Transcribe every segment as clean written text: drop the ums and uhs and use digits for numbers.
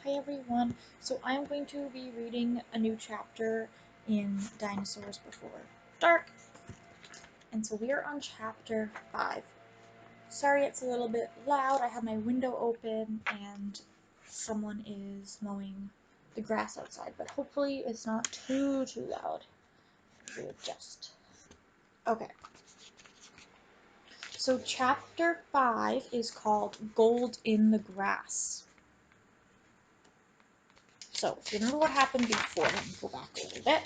Hi everyone. So I'm going to be reading a new chapter in Dinosaurs Before Dark. And so we are on chapter 5. Sorry it's a little bit loud. I have my window open and someone is mowing the grass outside, but hopefully it's not too loud. We adjust. Okay. So chapter 5 is called Gold in the Grass. So, if you remember what happened before, let me go back a little bit.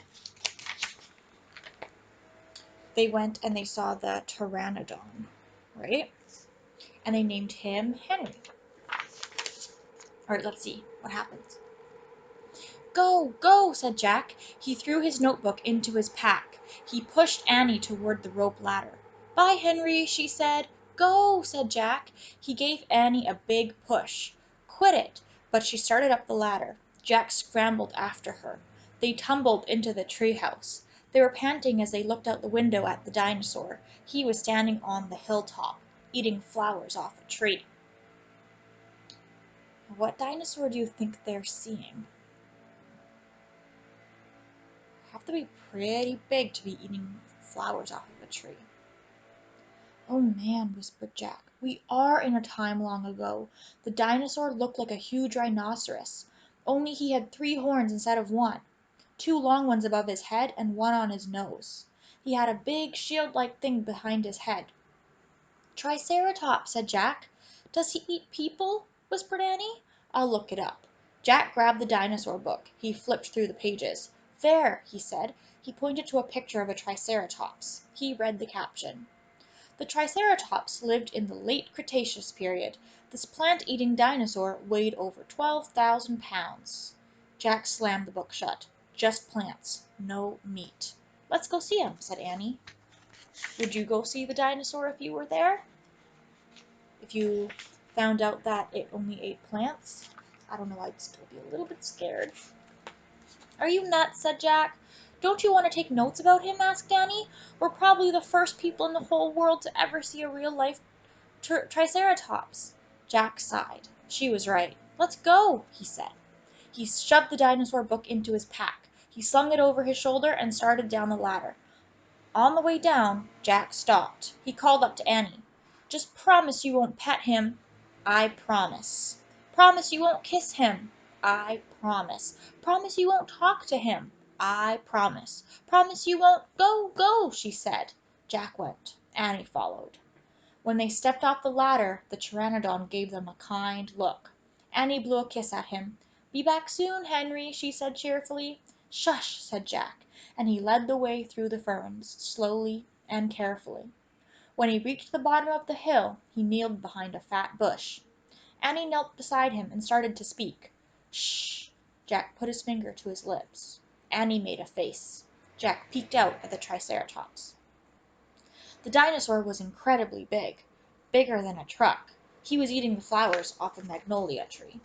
They went and they saw the pteranodon, right? And they named him Henry. Alright, let's see what happens. Go, go, said Jack. He threw his notebook into his pack. He pushed Annie toward the rope ladder. Bye, Henry, she said. Go, said Jack. He gave Annie a big push. Quit it, but she started up the ladder. Jack scrambled after her. They tumbled into the treehouse. They were panting as they looked out the window at the dinosaur. He was standing on the hilltop, eating flowers off a tree. What dinosaur do you think they're seeing? Have to be pretty big to be eating flowers off of a tree. Oh man, whispered Jack. We are in a time long ago. The dinosaur looked like a huge rhinoceros, only he had 3 horns instead of 1. 2 long ones above his head and 1 on his nose. He had a big shield-like thing behind his head. Triceratops, said Jack. Does he eat people? Whispered Annie. I'll look it up. Jack grabbed the dinosaur book. He flipped through the pages. There, he said. He pointed to a picture of a triceratops. He read the caption. The Triceratops lived in the late Cretaceous period. This plant-eating dinosaur weighed over 12,000 pounds. Jack slammed the book shut. Just plants, no meat. Let's go see him, said Annie. Would you go see the dinosaur if you were there? If you found out that it only ate plants? I don't know, I'd still be a little bit scared. Are you nuts? Said Jack. Don't you want to take notes about him? Asked Annie. We're probably the first people in the whole world to ever see a real-life Triceratops. Jack sighed. She was right. Let's go, he said. He shoved the dinosaur book into his pack. He slung it over his shoulder and started down the ladder. On the way down, Jack stopped. He called up to Annie. Just promise you won't pet him. I promise. Promise you won't kiss him. I promise. Promise you won't talk to him. I promise. Promise you won't go, go, she said. Jack went. Annie followed. When they stepped off the ladder, the pteranodon gave them a kind look. Annie blew a kiss at him. Be back soon, Henry, she said cheerfully. Shush, said Jack, and he led the way through the ferns, slowly and carefully. When he reached the bottom of the hill, he kneeled behind a fat bush. Annie knelt beside him and started to speak. Shh! Jack put his finger to his lips. Annie made a face. Jack peeked out at the Triceratops. The dinosaur was incredibly big, bigger than a truck. He was eating the flowers off a magnolia tree.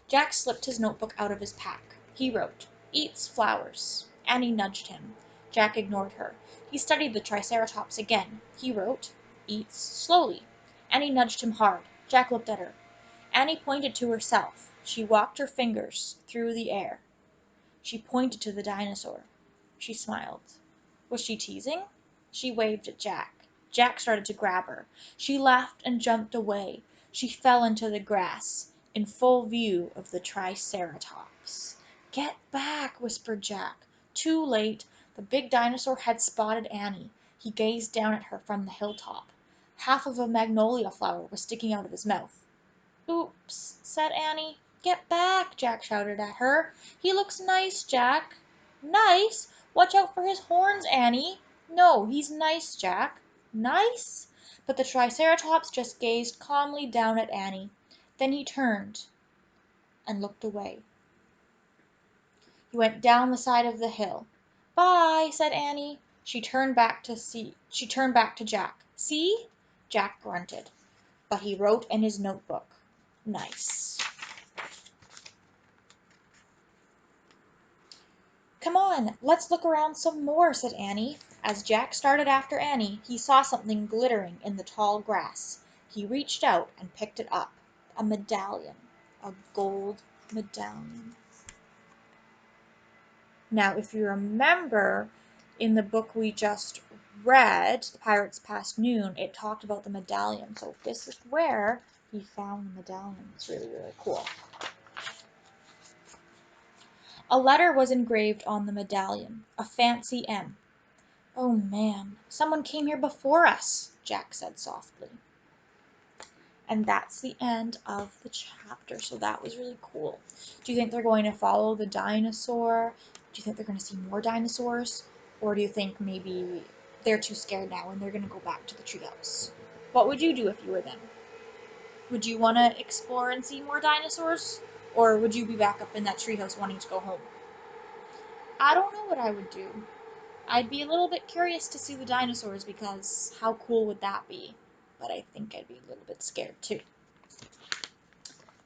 Jack slipped his notebook out of his pack. He wrote, Eats flowers. Annie nudged him. Jack ignored her. He studied the Triceratops again. He wrote, Eats slowly. Annie nudged him hard. Jack looked at her. Annie pointed to herself. She walked her fingers through the air. She pointed to the dinosaur. She smiled. Was she teasing? She waved at Jack. Jack started to grab her. She laughed and jumped away. She fell into the grass, in full view of the Triceratops. Get back, whispered Jack. Too late. The big dinosaur had spotted Annie. He gazed down at her from the hilltop. Half of a magnolia flower was sticking out of his mouth. Oops, said Annie. Get back, Jack shouted at her. He looks nice, Jack. Nice? Watch out for his horns, Annie. No, he's nice, Jack. Nice? But the Triceratops just gazed calmly down at Annie. Then he turned and looked away. He went down the side of the hill. Bye, said Annie. She turned back to Jack. See? Jack grunted. But he wrote in his notebook. Nice. Come on, let's look around some more, said Annie. As Jack started after Annie, he saw something glittering in the tall grass. He reached out and picked it up. A medallion. A gold medallion. Now, if you remember, in the book we just read, The Pirates Past Noon, it talked about the medallion. So this is where he found the medallion. It's really, really cool. A letter was engraved on the medallion, a fancy M. "Oh man, someone came here before us," Jack said softly. And that's the end of the chapter. So that was really cool. Do you think they're going to follow the dinosaur? Do you think they're going to see more dinosaurs? Or do you think maybe they're too scared now and they're going to go back to the treehouse? What would you do if you were them? Would you want to explore and see more dinosaurs? Or would you be back up in that treehouse wanting to go home? I don't know what I would do. I'd be a little bit curious to see the dinosaurs because how cool would that be? But I think I'd be a little bit scared too.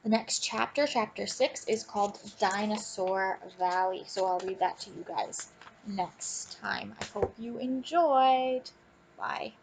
The next chapter, chapter 6, is called Dinosaur Valley. So I'll read that to you guys next time. I hope you enjoyed. Bye.